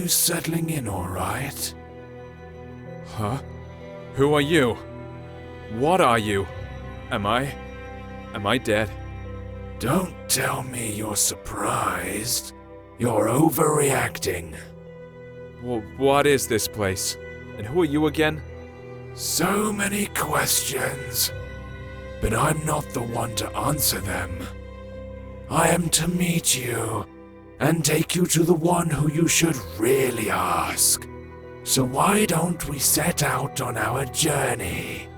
you settling in all right? Huh? Who are you? What are you? Am I dead? Don't tell me you're surprised. You're overreacting. Well, what is this place? And who are you again? So many questions, but I'm not the one to answer them. I am to meet you and take you to the one who you should really ask. So why don't we set out on our journey?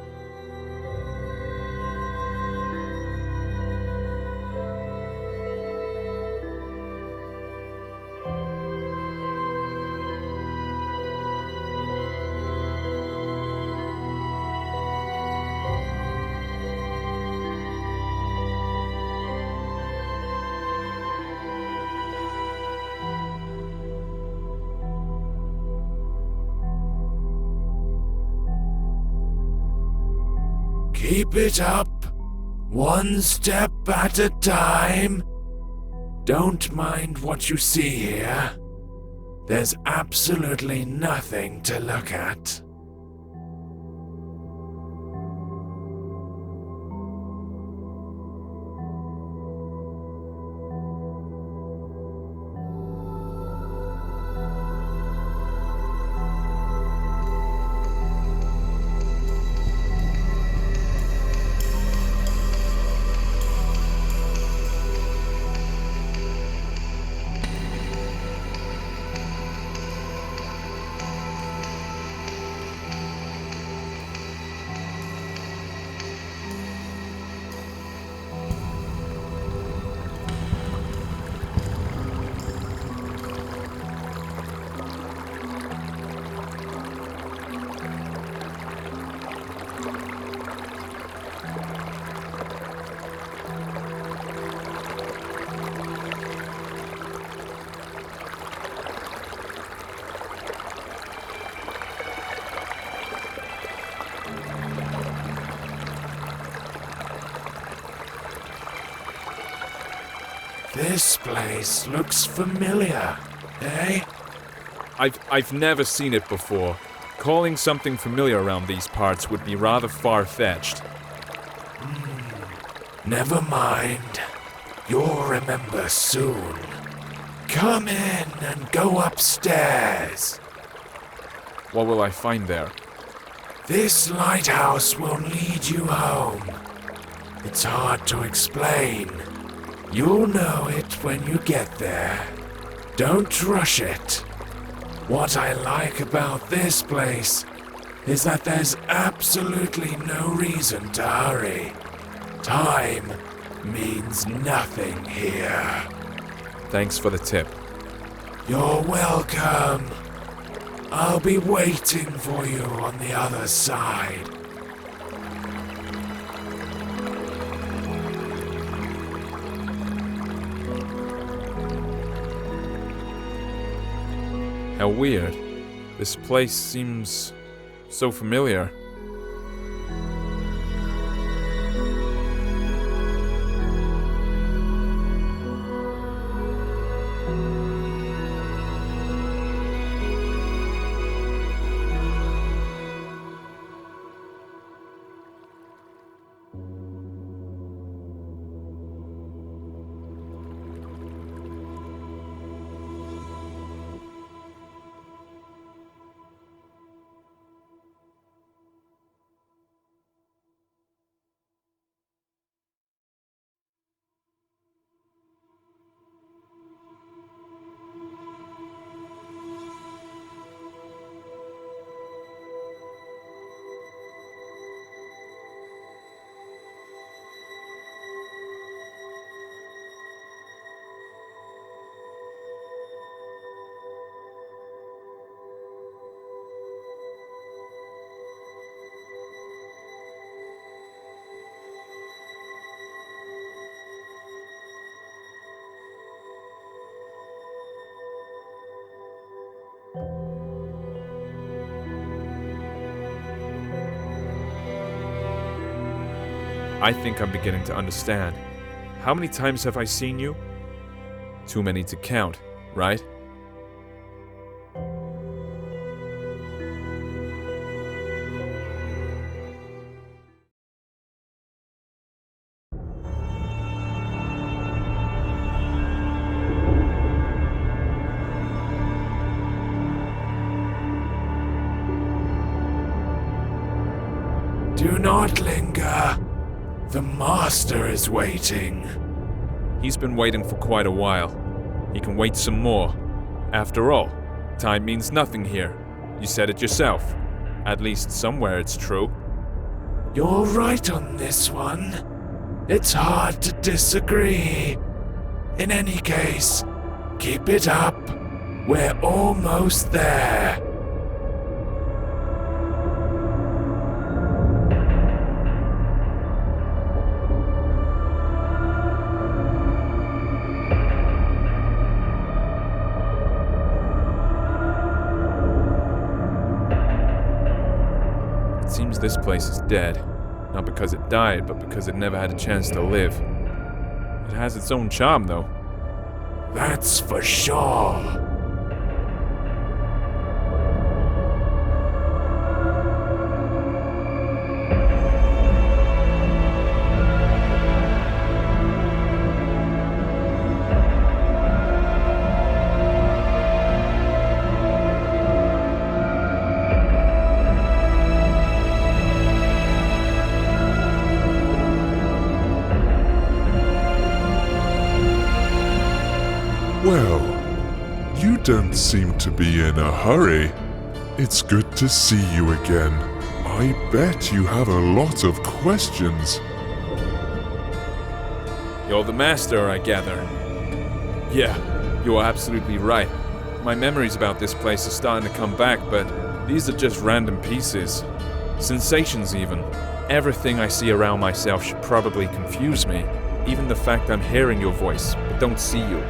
Keep it up, one step at a time. Don't mind what you see here. There's absolutely nothing to look at. This place looks familiar, eh? I've never seen it before. Calling something familiar around these parts would be rather far-fetched. Never mind. You'll remember soon. Come in and go upstairs. What will I find there? This lighthouse will lead you home. It's hard to explain. You'll know it when you get there. Don't rush it. What I like about this place is that there's absolutely no reason to hurry. Time means nothing here. Thanks for the tip. You're welcome. I'll be waiting for you on the other side. How weird. This place seems so familiar. I think I'm beginning to understand. How many times have I seen you? Too many to count, right? Do not linger. The master is waiting. He's been waiting for quite a while. He can wait some more. After all, time means nothing here. You said it yourself. At least somewhere it's true. You're right on this one. It's hard to disagree. In any case, keep it up. We're almost there. It seems this place is dead. Not because it died, but because it never had a chance to live. It has its own charm, though. That's for sure. Well, you don't seem to be in a hurry. It's good to see you again. I bet you have a lot of questions. You're the master, I gather. Yeah, you are absolutely right. My memories about this place are starting to come back, but these are just random pieces. Sensations, even. Everything I see around myself should probably confuse me. Even the fact I'm hearing your voice, but don't see you.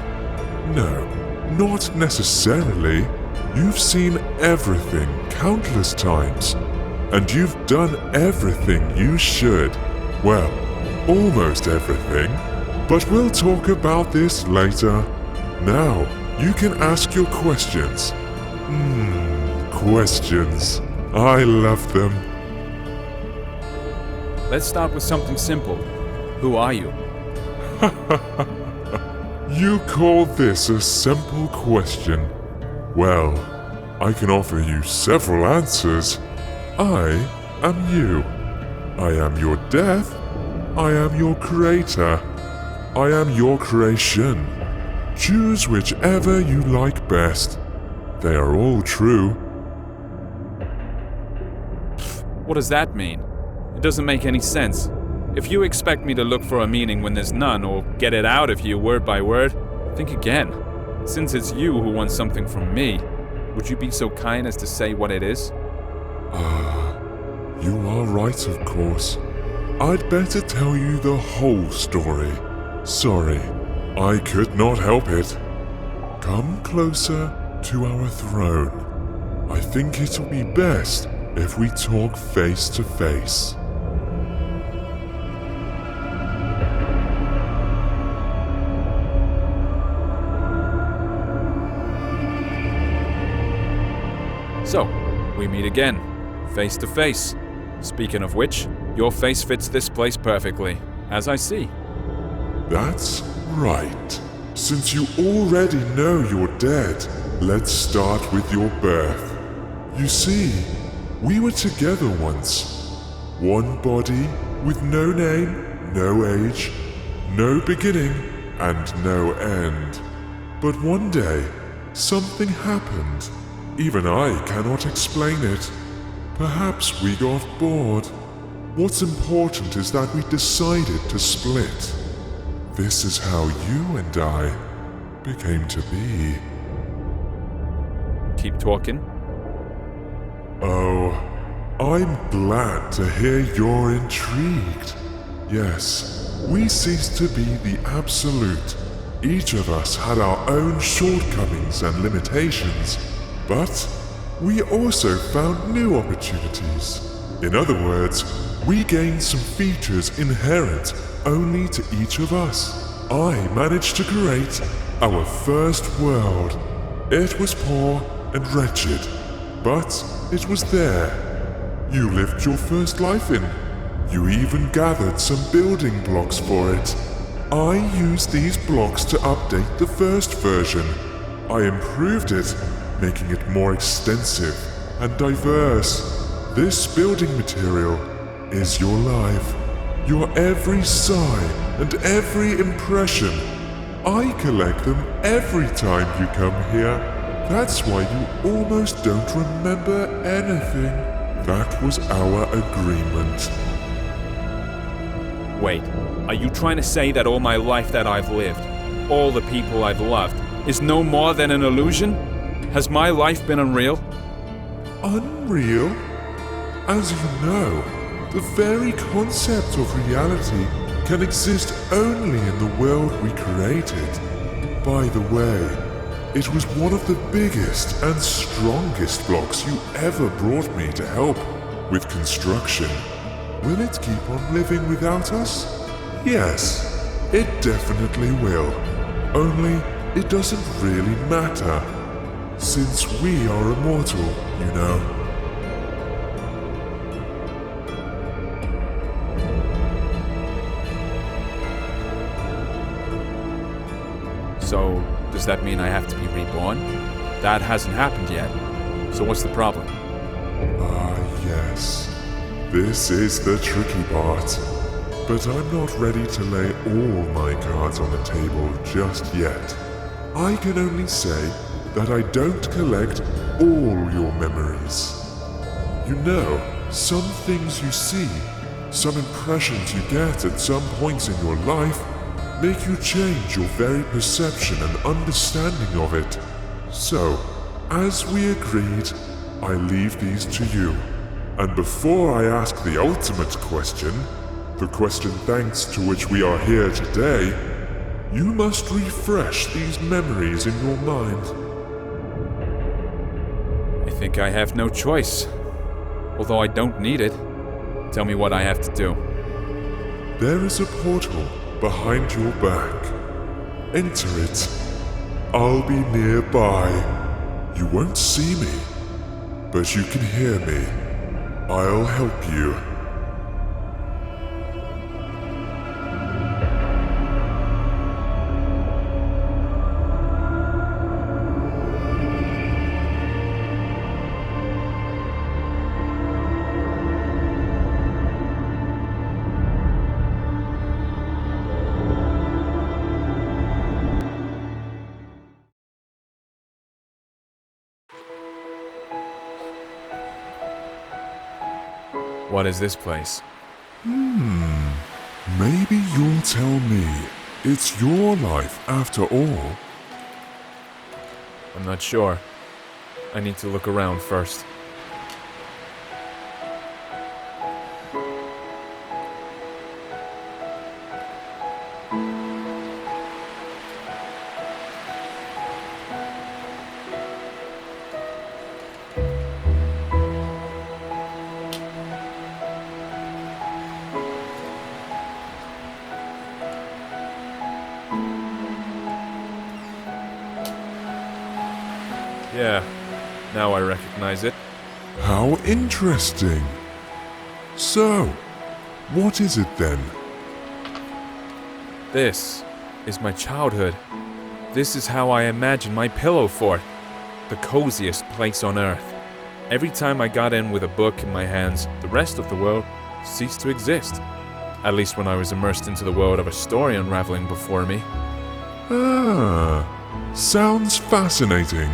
No, not necessarily. You've seen everything countless times. And you've done everything you should. Well, almost everything. But we'll talk about this later. Now, you can ask your questions. Questions. I love them. Let's start with something simple. Who are you? You call this a simple question? Well, I can offer you several answers. I am you. I am your death. I am your creator. I am your creation. Choose whichever you like best. They are all true. What does that mean? It doesn't make any sense. If you expect me to look for a meaning when there's none, or get it out of you word by word, think again. Since it's you who wants something from me, would you be so kind as to say what it is? You are right, of course. I'd better tell you the whole story. Sorry, I could not help it. Come closer to our throne. I think it'll be best if we talk face to face. So, we meet again, face to face. Speaking of which, your face fits this place perfectly, as I see. That's right. Since you already know you're dead, let's start with your birth. You see, we were together once. One body with no name, no age, no beginning, and no end. But one day, something happened. Even I cannot explain it. Perhaps we got bored. What's important is that we decided to split. This is how you and I became to be. Keep talking. Oh, I'm glad to hear you're intrigued. Yes, we ceased to be the absolute. Each of us had our own shortcomings and limitations. But we also found new opportunities. In other words, we gained some features inherent only to each of us. I managed to create our first world. It was poor and wretched, but it was there. You lived your first life in. You even gathered some building blocks for it. I used these blocks to update the first version. I improved it, making it more extensive and diverse. This building material, is your life, your every sigh and every impression. I collect them every time you come here. That's why you almost don't remember anything. That was our agreement. Wait, are you trying to say that all my life that I've lived, all the people I've loved, is no more than an illusion? Has my life been unreal? Unreal? As you know, the very concept of reality can exist only in the world we created. By the way, it was one of the biggest and strongest blocks you ever brought me to help with construction. Will it keep on living without us? Yes, it definitely will. Only it doesn't really matter, since we are immortal, you know. So, does that mean I have to be reborn? That hasn't happened yet. So what's the problem? Ah, yes. This is the tricky part. But I'm not ready to lay all my cards on the table just yet. I can only say that I don't collect all your memories. You know, some things you see, some impressions you get at some points in your life, make you change your very perception and understanding of it. So, as we agreed, I leave these to you. And before I ask the ultimate question, the question thanks to which we are here today, you must refresh these memories in your mind. I think I have no choice. Although I don't need it. Tell me what I have to do. There is a portal behind your back. Enter it. I'll be nearby. You won't see me, but you can hear me. I'll help you. What is this place? Maybe you'll tell me it's your life after all. I'm not sure. I need to look around first. Yeah, now I recognize it. How interesting. So, what is it then? This is my childhood. This is how I imagine my pillow fort. The coziest place on earth. Every time I got in with a book in my hands, the rest of the world ceased to exist. At least when I was immersed into the world of a story unraveling before me. Ah, sounds fascinating.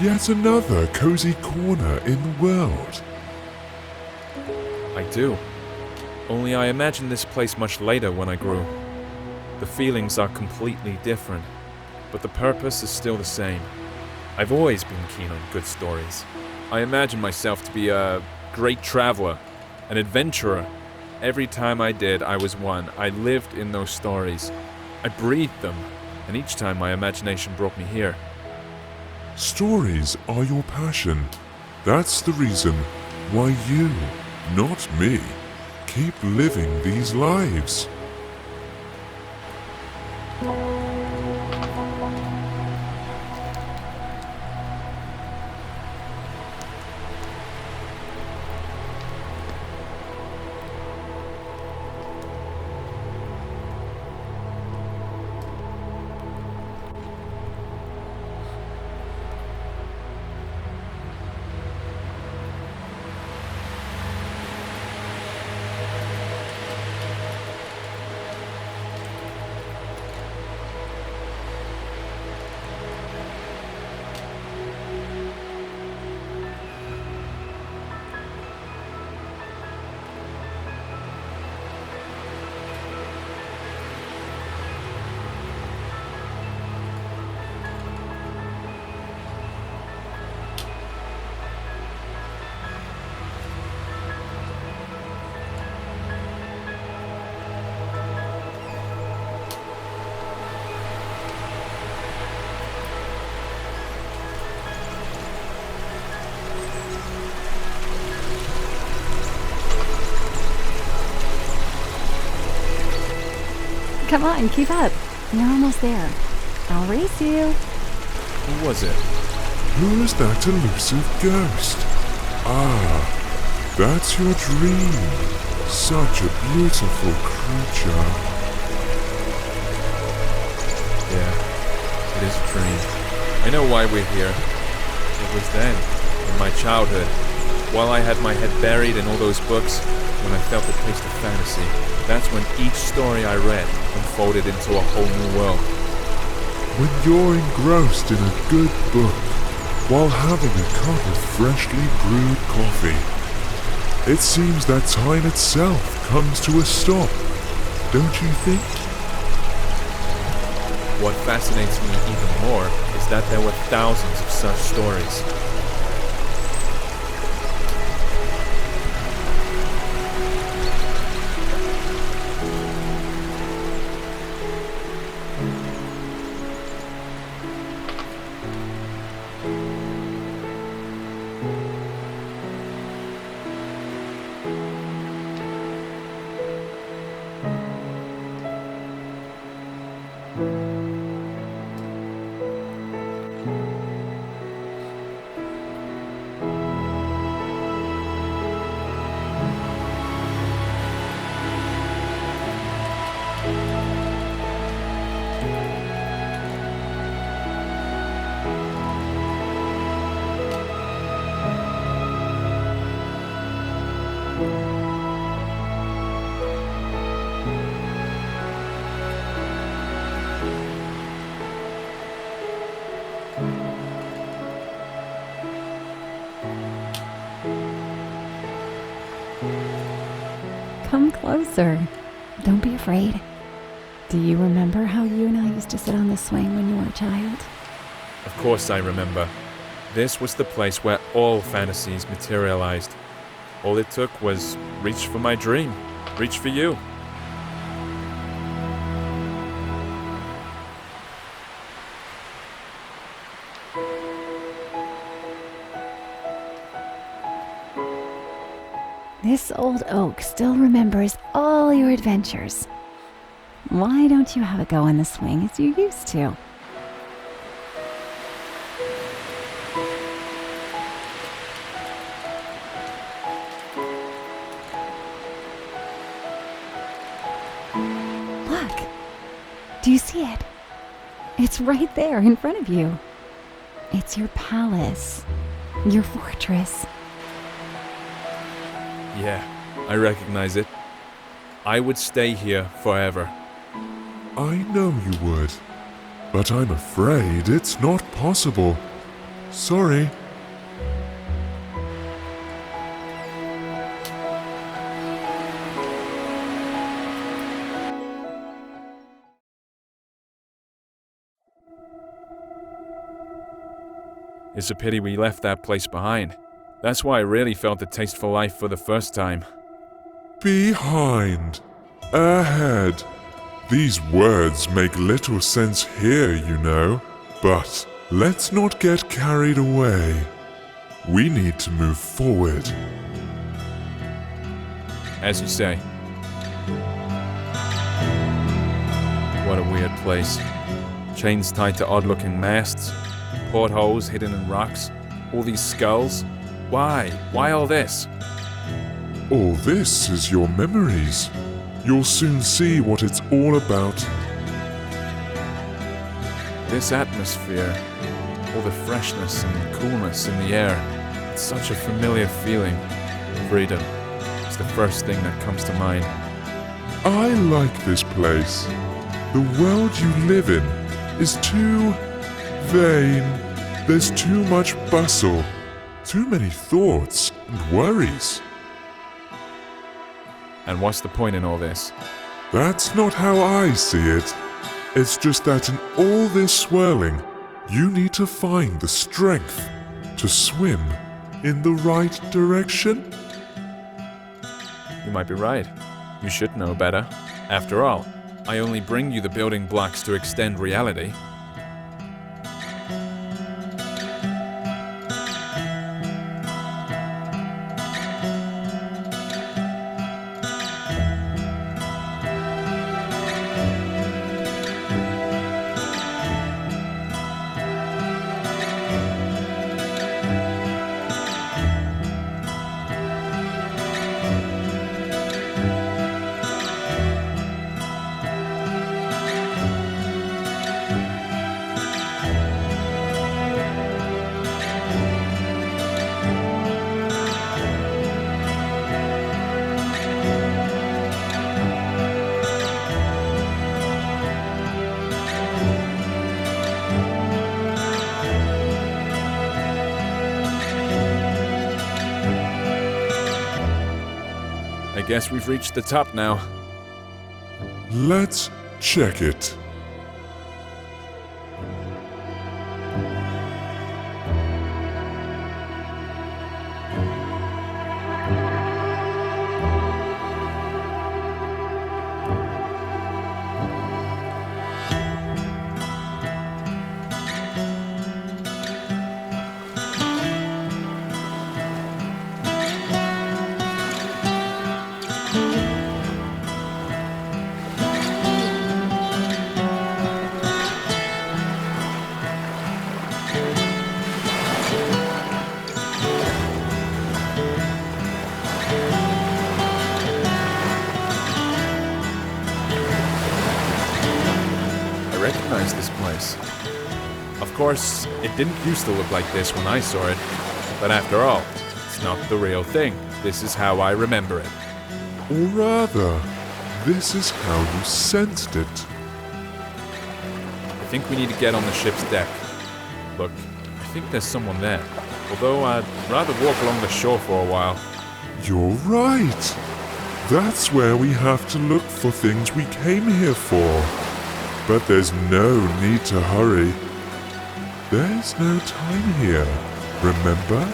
Yet another cozy corner in the world. I do. Only I imagined this place much later when I grew. The feelings are completely different, but the purpose is still the same. I've always been keen on good stories. I imagine myself to be a great traveler, an adventurer. Every time I did, I was one. I lived in those stories. I breathed them, and each time my imagination brought me here. Stories are your passion. That's the reason why you, not me, keep living these lives. Come on, keep up. You're almost there. I'll race you. Who was it? Who is that elusive ghost? Ah, that's your dream. Such a beautiful creature. Yeah, it is a dream. I know why we're here. It was then, in my childhood, while I had my head buried in all those books, when I felt the taste of fantasy. That's when each story I read unfolded into a whole new world. When you're engrossed in a good book, while having a cup of freshly brewed coffee, it seems that time itself comes to a stop, don't you think? What fascinates me even more is that there were thousands of such stories. Come closer. Don't be afraid. Do you remember how you and I used to sit on the swing when you were a child? Of course I remember. This was the place where all fantasies materialized. All it took was reach for my dream, reach for you. This old oak still remembers all your adventures. Why don't you have a go on the swing as you used to? Look, do you see it? It's right there in front of you. It's your palace, your fortress. Yeah, I recognize it. I would stay here forever. I know you would, but I'm afraid it's not possible. Sorry. It's a pity we left that place behind. That's why I really felt the taste for life for the first time. Behind. Ahead. These words make little sense here, you know. But let's not get carried away. We need to move forward. As you say. What a weird place. Chains tied to odd-looking masts, portholes hidden in rocks, all these skulls. Why? Why all this? All this is your memories. You'll soon see what it's all about. This atmosphere, all the freshness and coolness in the air, it's such a familiar feeling. Freedom is the first thing that comes to mind. I like this place. The world you live in is too vain. There's too much bustle, too many thoughts and worries. And what's the point in all this? That's not how I see it. It's just that in all this swirling, you need to find the strength to swim in the right direction. You might be right. You should know better. After all, I only bring you the building blocks to extend reality. I guess we've reached the top now. Let's check it. I recognize this place. Of course, it didn't used to look like this when I saw it, but after all, it's not the real thing. This is how I remember it. Or rather, this is how you sensed it. I think we need to get on the ship's deck. Look, I think there's someone there, although I'd rather walk along the shore for a while. You're right. That's where we have to look for things we came here for. But there's no need to hurry. There's no time here, remember?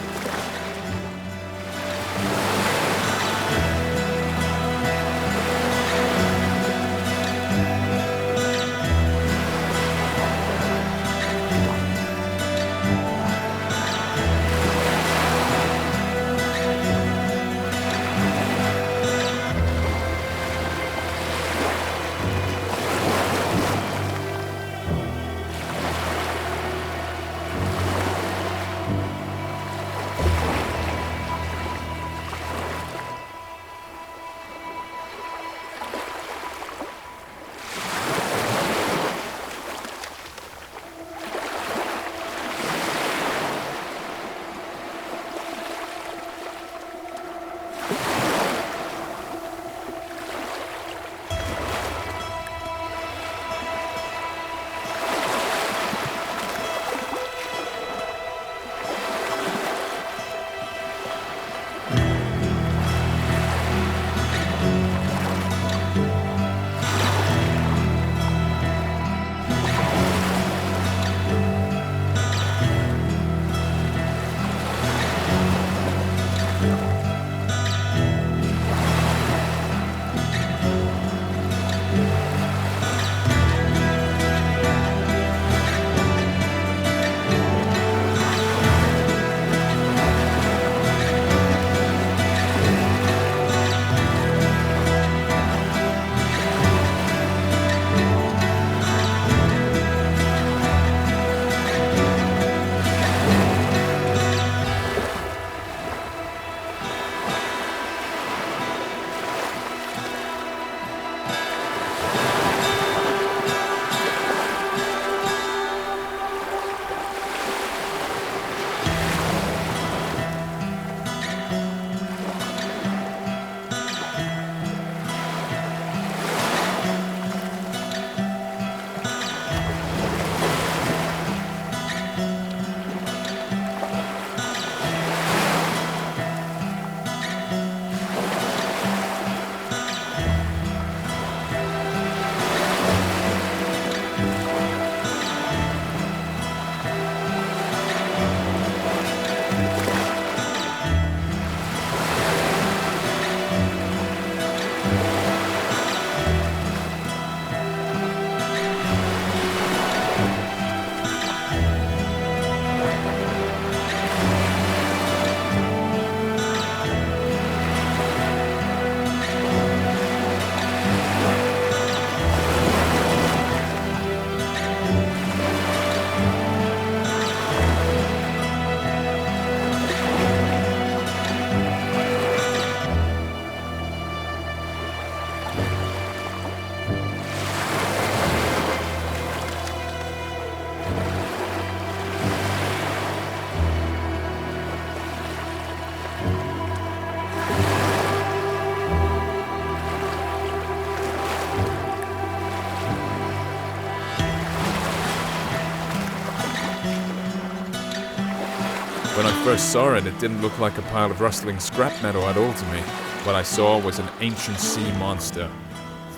first saw it, it didn't look like a pile of rustling scrap metal at all to me. What I saw was an ancient sea monster,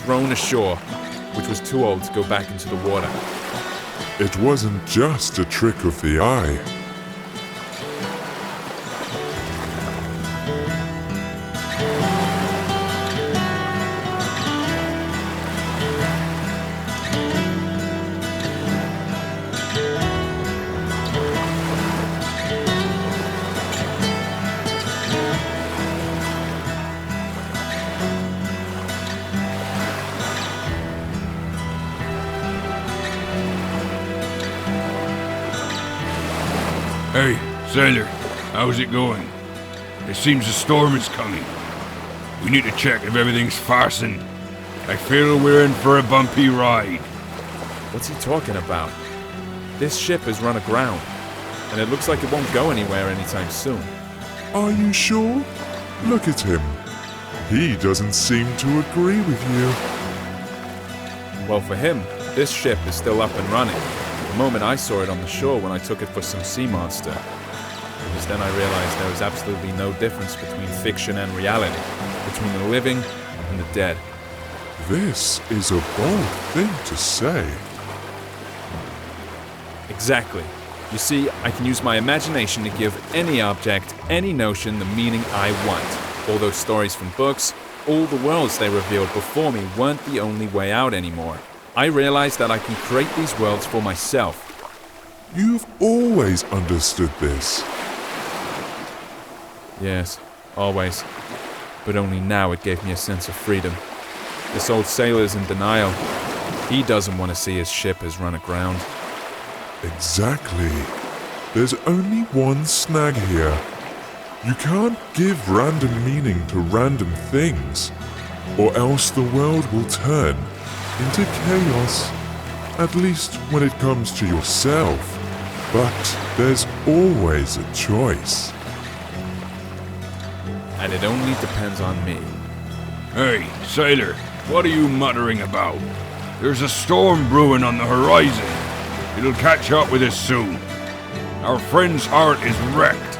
thrown ashore, which was too old to go back into the water. It wasn't just a trick of the eye. Hey, sailor, how's it going? It seems a storm is coming. We need to check if everything's fastened. I feel we're in for a bumpy ride. What's he talking about? This ship has run aground, and it looks like it won't go anywhere anytime soon. Are you sure? Look at him. He doesn't seem to agree with you. Well, for him, this ship is still up and running. The moment I saw it on the shore when I took it for some sea monster. It was then I realized there was absolutely no difference between fiction and reality, between the living and the dead. This is a bold thing to say. Exactly. You see, I can use my imagination to give any object, any notion the meaning I want. All those stories from books, all the worlds they revealed before me weren't the only way out anymore. I realized that I can create these worlds for myself. You've always understood this. Yes, always. But only now it gave me a sense of freedom. This old sailor's in denial. He doesn't want to see his ship has run aground. Exactly. There's only one snag here. You can't give random meaning to random things, or else the world will turn into chaos, at least when it comes to yourself. But there's always a choice. And it only depends on me. Hey, sailor, what are you muttering about? There's a storm brewing on the horizon. It'll catch up with us soon. Our friend's heart is wrecked.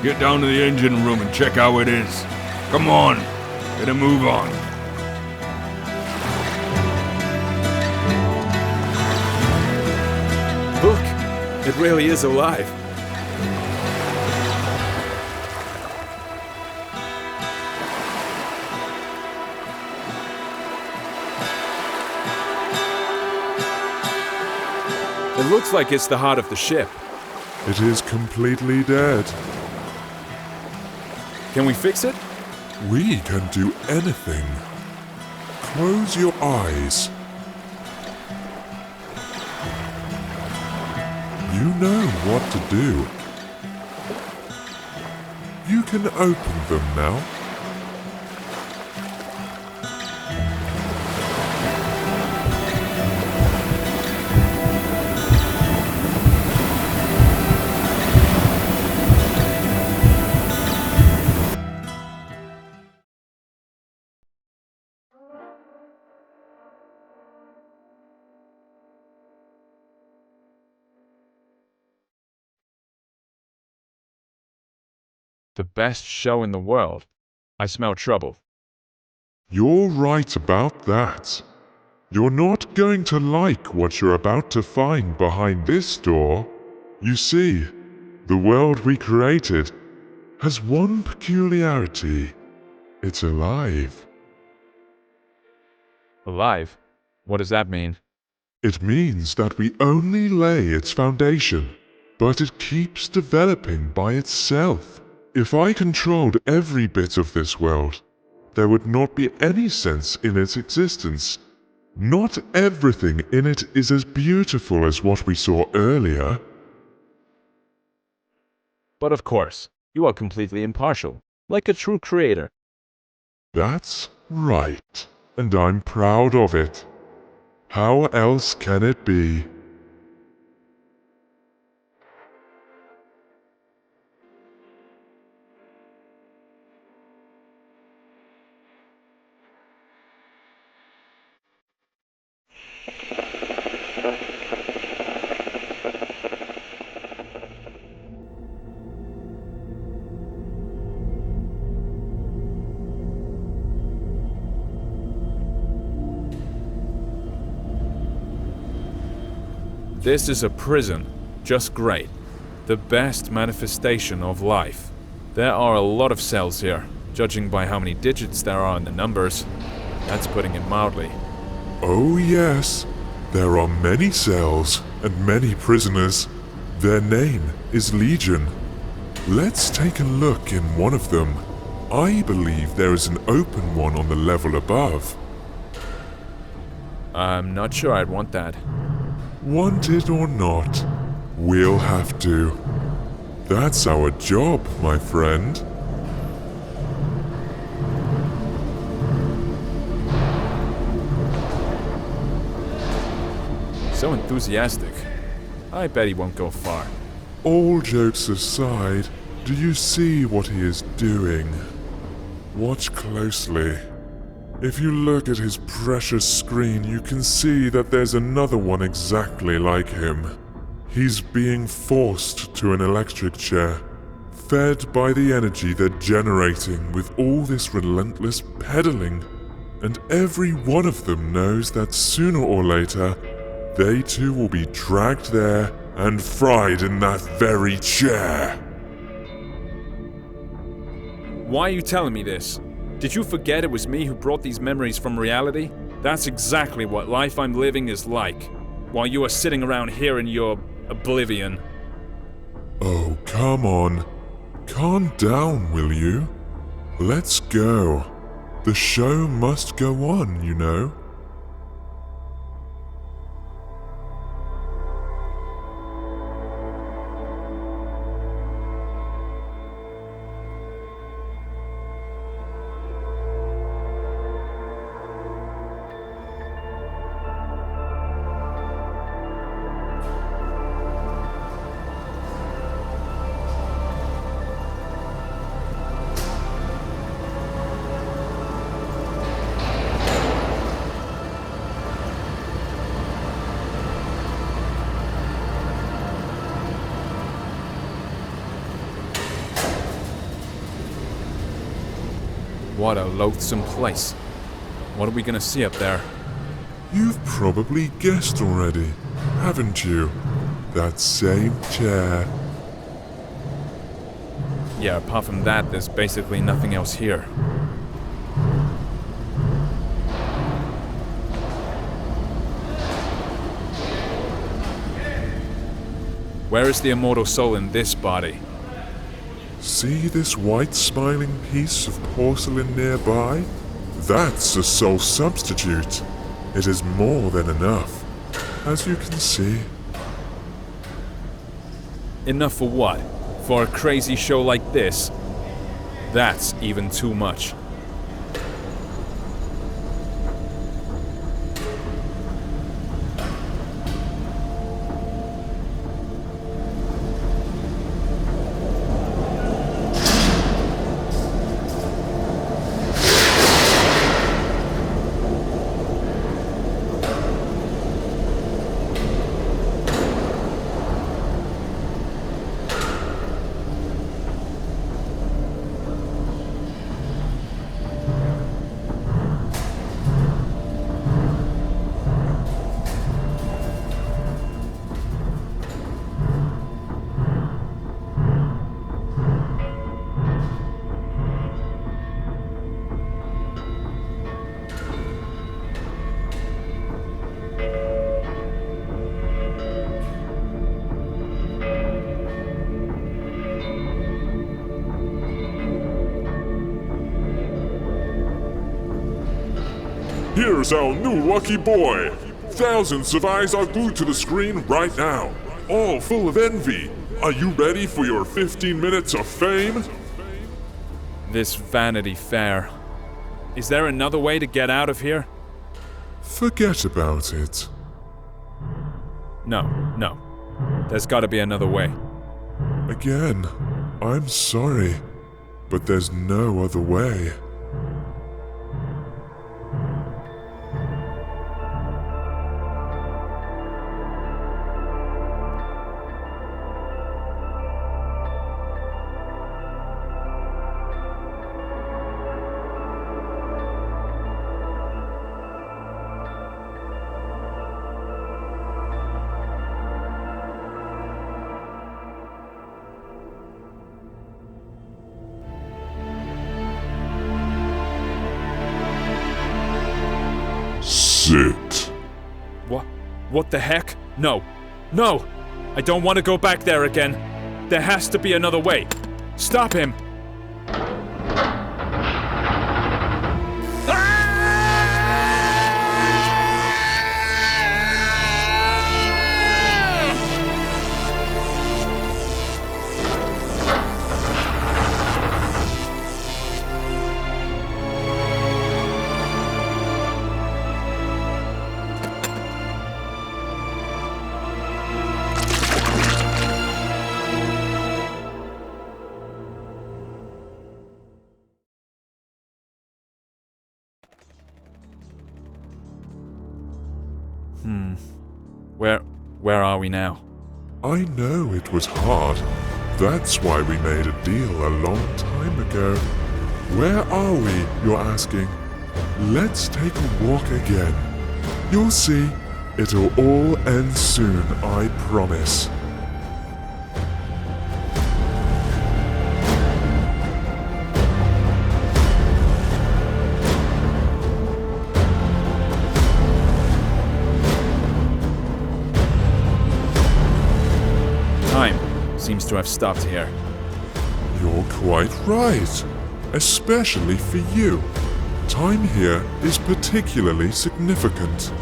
Get down to the engine room and check how it is. Come on, get a move on. Look, it really is alive. It looks like it's the heart of the ship. It is completely dead. Can we fix it? We can do anything. Close your eyes. You know what to do. You can open them now. The best show in the world. I smell trouble. You're right about that. You're not going to like what you're about to find behind this door. You see, the world we created has one peculiarity. It's alive. Alive? What does that mean? It means that we only lay its foundation, but it keeps developing by itself. If I controlled every bit of this world, there would not be any sense in its existence. Not everything in it is as beautiful as what we saw earlier. But of course, you are completely impartial, like a true creator. That's right, and I'm proud of it. How else can it be? This is a prison. Just great. The best manifestation of life. There are a lot of cells here, judging by how many digits there are in the numbers. That's putting it mildly. Oh yes, there are many cells and many prisoners. Their name is Legion. Let's take a look in one of them. I believe there is an open one on the level above. I'm not sure I'd want that. Want it or not, we'll have to. That's our job, my friend. So enthusiastic. I bet he won't go far. All jokes aside, do you see what he is doing? Watch closely. If you look at his precious screen, you can see that there's another one exactly like him. He's being forced to an electric chair, fed by the energy they're generating with all this relentless pedaling. And every one of them knows that sooner or later, they too will be dragged there and fried in that very chair. Why are you telling me this? Did you forget it was me who brought these memories from reality? That's exactly what life I'm living is like, while you are sitting around here in your oblivion. Oh, come on. Calm down, will you? Let's go. The show must go on, you know. What a loathsome place. What are we gonna see up there? You've probably guessed already, haven't you? That same chair. Yeah, apart from that, there's basically nothing else here. Where is the immortal soul in this body? See this white smiling piece of porcelain nearby? That's a soul substitute. It is more than enough, as you can see. Enough for what? For a crazy show like this? That's even too much. Here's our new lucky boy. Thousands of eyes are glued to the screen right now, all full of envy. Are you ready for your 15 minutes of fame? This Vanity Fair. Is there another way to get out of here? Forget about it. No. There's gotta be another way. Again, I'm sorry, but there's no other way. it. What the heck? No. No! I don't want to go back there again. There has to be another way. Stop him! Where are we now? I know it was hard. That's why we made a deal a long time ago. Where are we, you're asking? Let's take a walk again. You'll see, it'll all end soon, I promise. Time seems to have stopped here. You're quite right. Especially for you. Time here is particularly significant.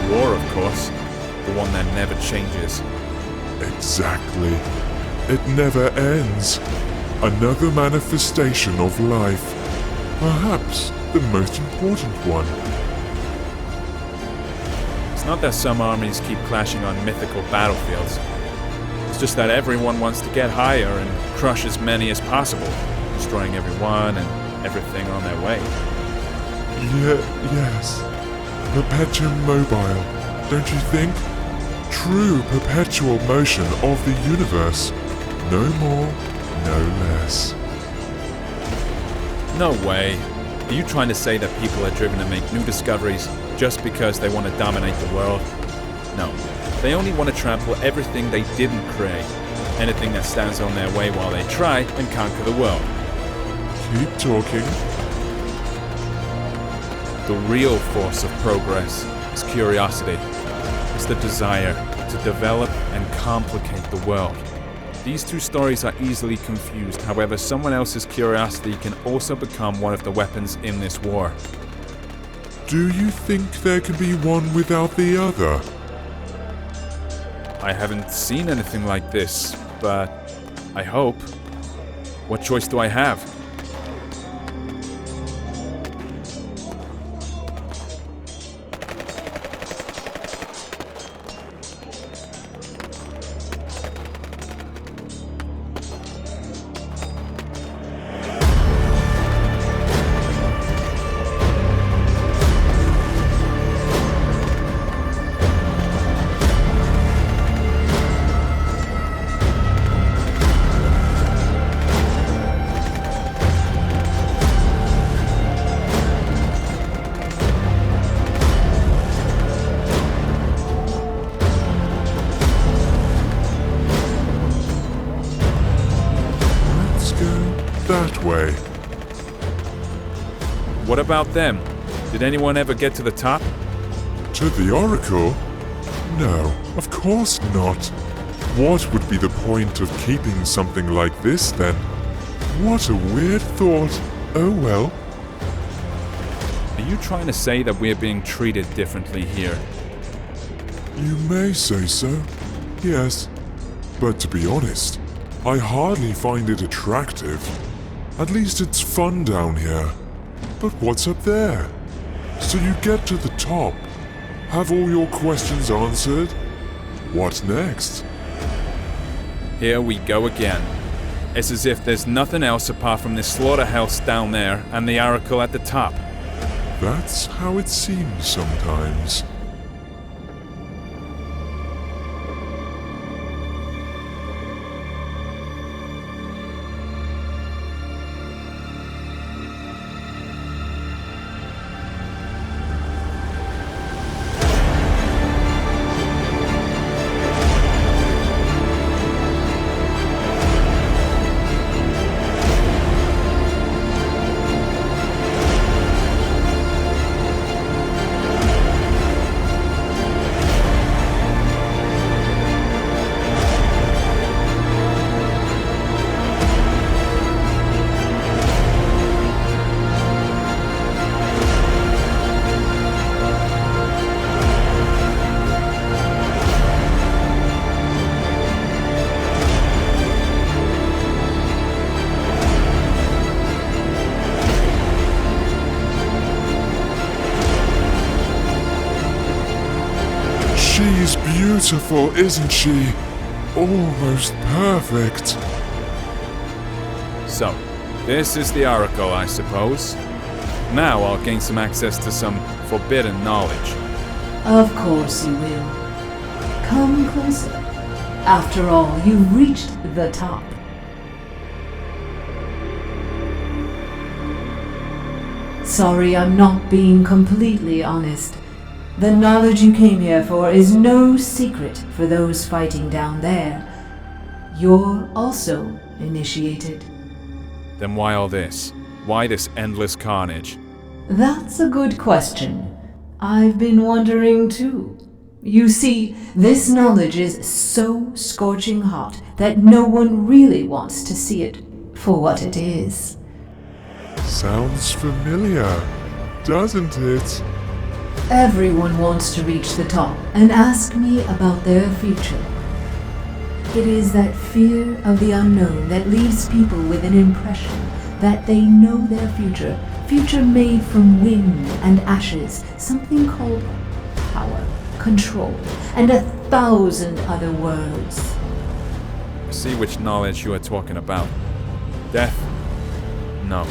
War, of course. The one that never changes. Exactly. It never ends. Another manifestation of life. Perhaps the most important one. It's not that some armies keep clashing on mythical battlefields. It's just that everyone wants to get higher and crush as many as possible, destroying everyone and everything on their way. Yes. Perpetuum mobile, don't you think? True perpetual motion of the universe. No more, no less. No way. Are you trying to say that people are driven to make new discoveries just because they want to dominate the world? No. They only want to trample everything they didn't create. Anything that stands on their way while they try and conquer the world. Keep talking. The real force of progress is curiosity. It's the desire to develop and complicate the world. These two stories are easily confused, however, someone else's curiosity can also become one of the weapons in this war. Do you think there can be one without the other? I haven't seen anything like this, but I hope. What choice do I have? That way. What about them? Did anyone ever get to the top? To the Oracle? No, of course not. What would be the point of keeping something like this, then? What a weird thought. Oh well. Are you trying to say that we're being treated differently here? You may say so, yes. But to be honest, I hardly find it attractive. At least it's fun down here. But what's up there? So you get to the top, have all your questions answered. What next? Here we go again. It's as if there's nothing else apart from this slaughterhouse down there and the oracle at the top. That's how it seems sometimes. She's beautiful, isn't she? Almost perfect. So, this is the oracle, I suppose. Now I'll gain some access to some forbidden knowledge. Of course you will. Come closer. After all, you've reached the top. Sorry, I'm not being completely honest. The knowledge you came here for is no secret for those fighting down there. You're also initiated. Then why all this? Why this endless carnage? That's a good question. I've been wondering too. You see, this knowledge is so scorching hot that no one really wants to see it for what it is. Sounds familiar, doesn't it? Everyone wants to reach the top and ask me about their future. It is that fear of the unknown that leaves people with an impression that they know their future made from wind and ashes, something called power, control, and 1,000 other words. I see which knowledge you are talking about. Death? No,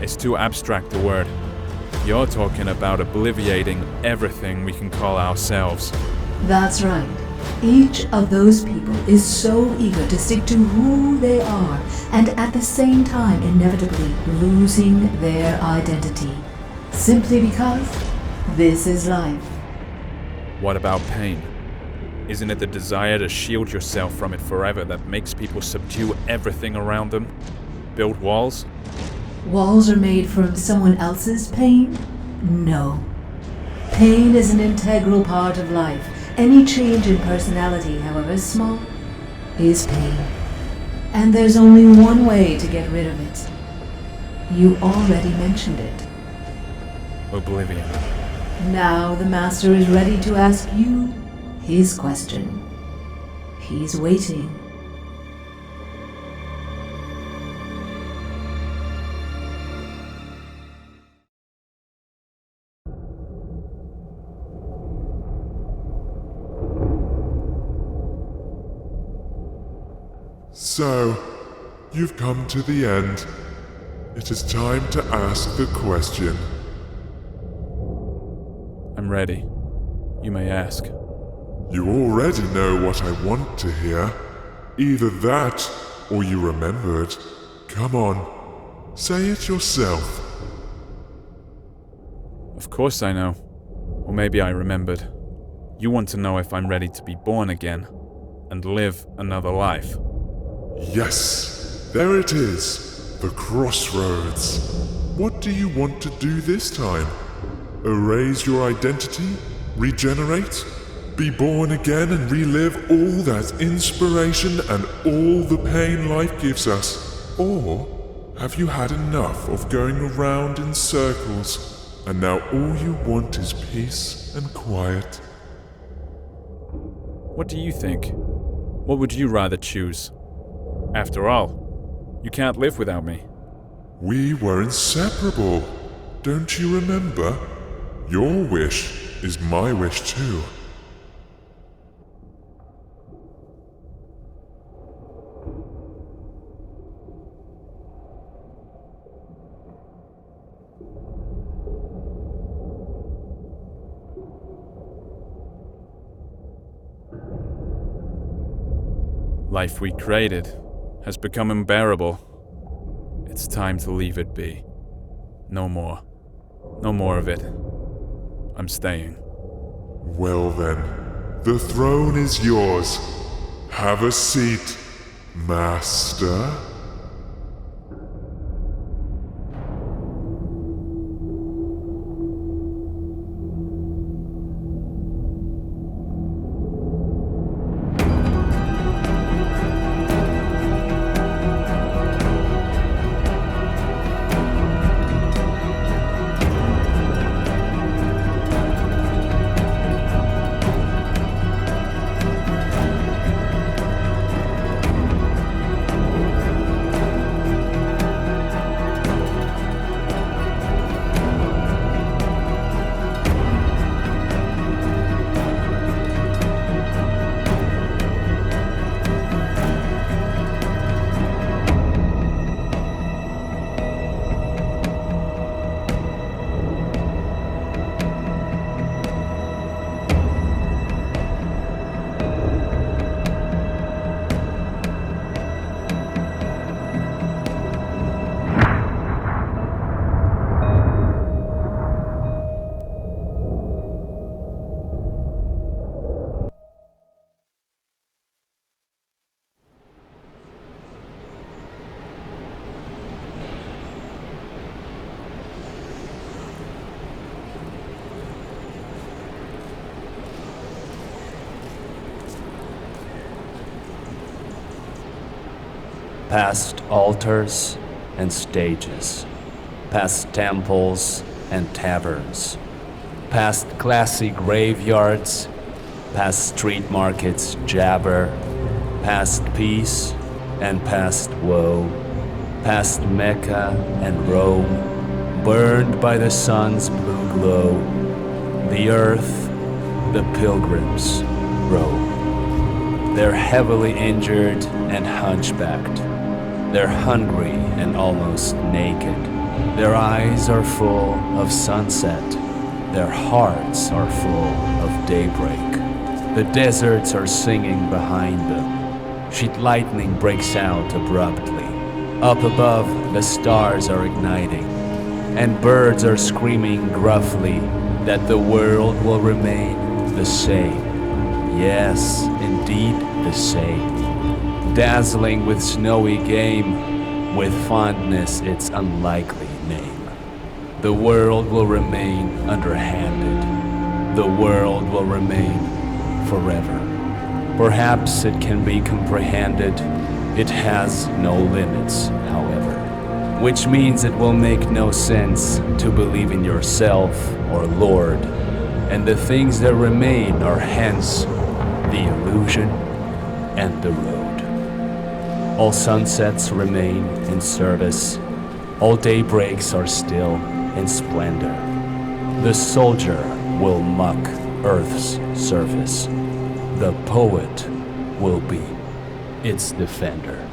it's too abstract a word. You're talking about obliviating everything we can call ourselves. That's right. Each of those people is so eager to stick to who they are, and at the same time inevitably losing their identity. Simply because this is life. What about pain? Isn't it the desire to shield yourself from it forever that makes people subdue everything around them? Build walls? Walls are made from someone else's pain? No. Pain is an integral part of life. Any change in personality, however small, is pain. And there's only one way to get rid of it. You already mentioned it. Oblivion. Now the Master is ready to ask you his question. He's waiting. So, you've come to the end. It is time to ask the question. I'm ready. You may ask. You already know what I want to hear. Either that, or you remembered. Come on, say it yourself. Of course I know. Or maybe I remembered. You want to know if I'm ready to be born again and live another life. Yes, there it is, the crossroads. What do you want to do this time? Erase your identity? Regenerate? Be born again and relive all that inspiration and all the pain life gives us? Or have you had enough of going around in circles and now all you want is peace and quiet? What do you think? What would you rather choose? After all, you can't live without me. We were inseparable. Don't you remember? Your wish is my wish too. Life we created has become unbearable. It's time to leave it be. No more. No more of it. I'm staying. Well then, the throne is yours. Have a seat, Master. Past altars and stages, past temples and taverns, past classy graveyards, past street markets jabber, past peace and past woe, past Mecca and Rome, burned by the sun's blue glow, the earth, the pilgrims roam. They're heavily injured and hunchbacked. They're hungry and almost naked. Their eyes are full of sunset. Their hearts are full of daybreak. The deserts are singing behind them. Sheet lightning breaks out abruptly. Up above, the stars are igniting. And birds are screaming gruffly that the world will remain the same. Yes, indeed the same. Dazzling with snowy game, with fondness its unlikely name. The world will remain underhanded. The world will remain forever. Perhaps it can be comprehended. It has no limits, however. Which means it will make no sense to believe in yourself or Lord. And the things that remain are hence the illusion and the road. All sunsets remain in service. All daybreaks are still in splendor. The soldier will mock Earth's surface. The poet will be its defender.